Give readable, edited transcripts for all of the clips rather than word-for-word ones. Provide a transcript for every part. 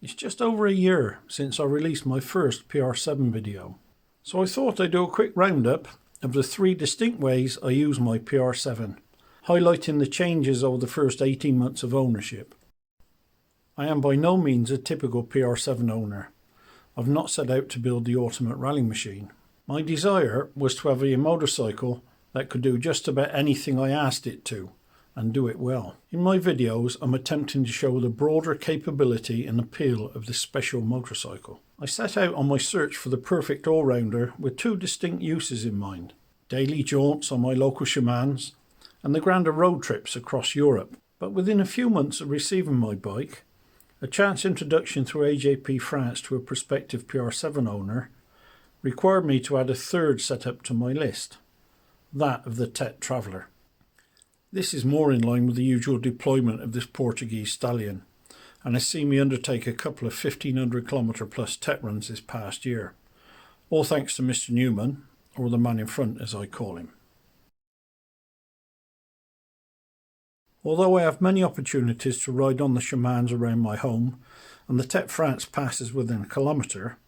It's just over a year since I released my first PR7 video, so I thought I'd do a quick roundup of the 3 distinct ways I use my PR7, highlighting the changes over the first 18 months of ownership. I am by no means a typical PR7 owner. I've not set out to build the ultimate rallying machine. My desire was to have a motorcycle that could do just about anything I asked it to, and do it well. In my videos, I'm attempting to show the broader capability and appeal of this special motorcycle. I set out on my search for the perfect all-rounder with 2 distinct uses in mind: daily jaunts on my local Shimans and the grander road trips across Europe. But within a few months of receiving my bike, a chance introduction through AJP France to a prospective PR7 owner required me to add a third setup to my list, that of the Tet Traveller. This is more in line with the usual deployment of this Portuguese stallion, and has seen me undertake a couple of 1500 kilometre plus Tet runs this past year, all thanks to Mr. Newman, or the man in front as I call him. Although I have many opportunities to ride on the Shimans around my home, and the Tet France passes within a kilometre,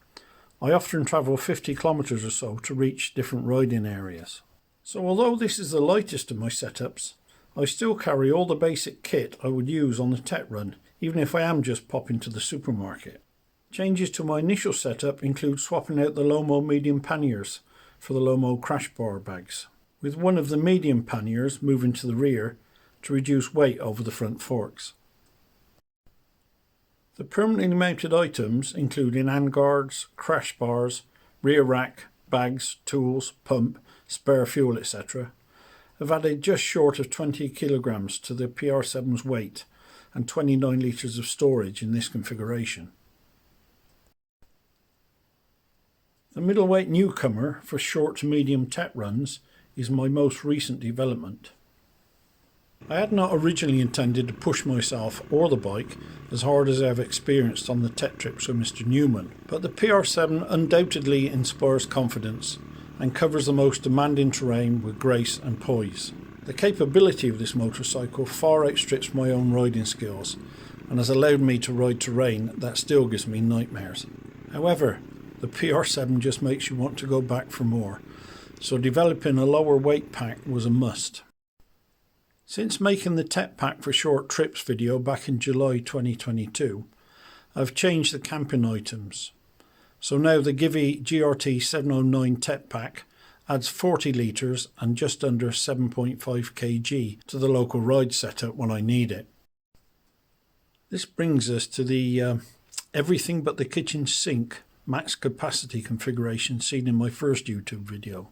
I often travel 50 kilometres or so to reach different riding areas. So although this is the lightest of my setups, I still carry all the basic kit I would use on the Tet run, even if I am just popping to the supermarket. Changes to my initial setup include swapping out the Lomo medium panniers for the Lomo crash bar bags, with one of the medium panniers moving to the rear to reduce weight over the front forks. The permanently mounted items, including handguards, crash bars, rear rack, bags, tools, pump, spare fuel, etc., have added just short of 20 kilograms to the PR7's weight and 29 litres of storage in this configuration. The middleweight newcomer for short to medium Tet runs is my most recent development. I had not originally intended to push myself or the bike as hard as I have experienced on the Tet trips with Mr. Newman, but the PR7 undoubtedly inspires confidence and covers the most demanding terrain with grace and poise. The capability of this motorcycle far outstrips my own riding skills and has allowed me to ride terrain that still gives me nightmares. However, the PR7 just makes you want to go back for more, so developing a lower weight pack was a must. Since making the Tet pack for short trips video back in July 2022, I've changed the camping items. So now the Givi GRT 709 Tet pack adds 40 litres and just under 7.5 kg to the local ride setup when I need it. This brings us to the everything but the kitchen sink max capacity configuration seen in my first YouTube video.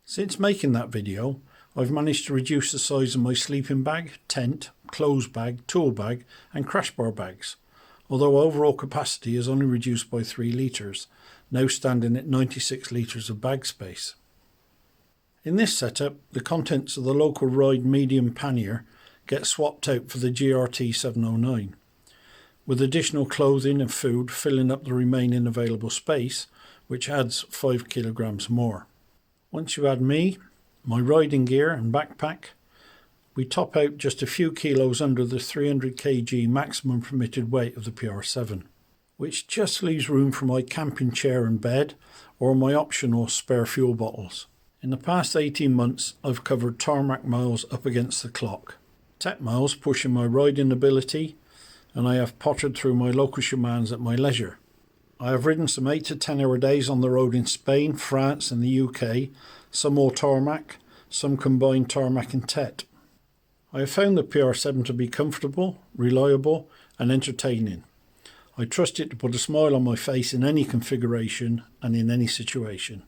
Since making that video, I've managed to reduce the size of my sleeping bag, tent, clothes bag, tool bag and crash bar bags, although overall capacity is only reduced by 3 litres, now standing at 96 litres of bag space. In this setup, the contents of the local ride medium pannier get swapped out for the GRT 709, with additional clothing and food filling up the remaining available space, which adds 5 kilograms more. Once you add me, my riding gear and backpack, we top out just a few kilos under the 300 kg maximum permitted weight of the PR7, which just leaves room for my camping chair and bed or my optional spare fuel bottles. In the past 18 months I've covered tarmac miles up against the clock, Tet miles pushing my riding ability, and I have pottered through my local Shimans at my leisure. I have ridden some 8 to 10 hour days on the road in Spain, France and the UK, some all tarmac, some combined tarmac and Tet. I have found the PR7 to be comfortable, reliable and entertaining. I trust it to put a smile on my face in any configuration and in any situation.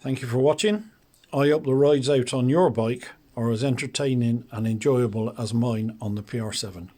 Thank you for watching. I hope the rides out on your bike are as entertaining and enjoyable as mine on the PR7.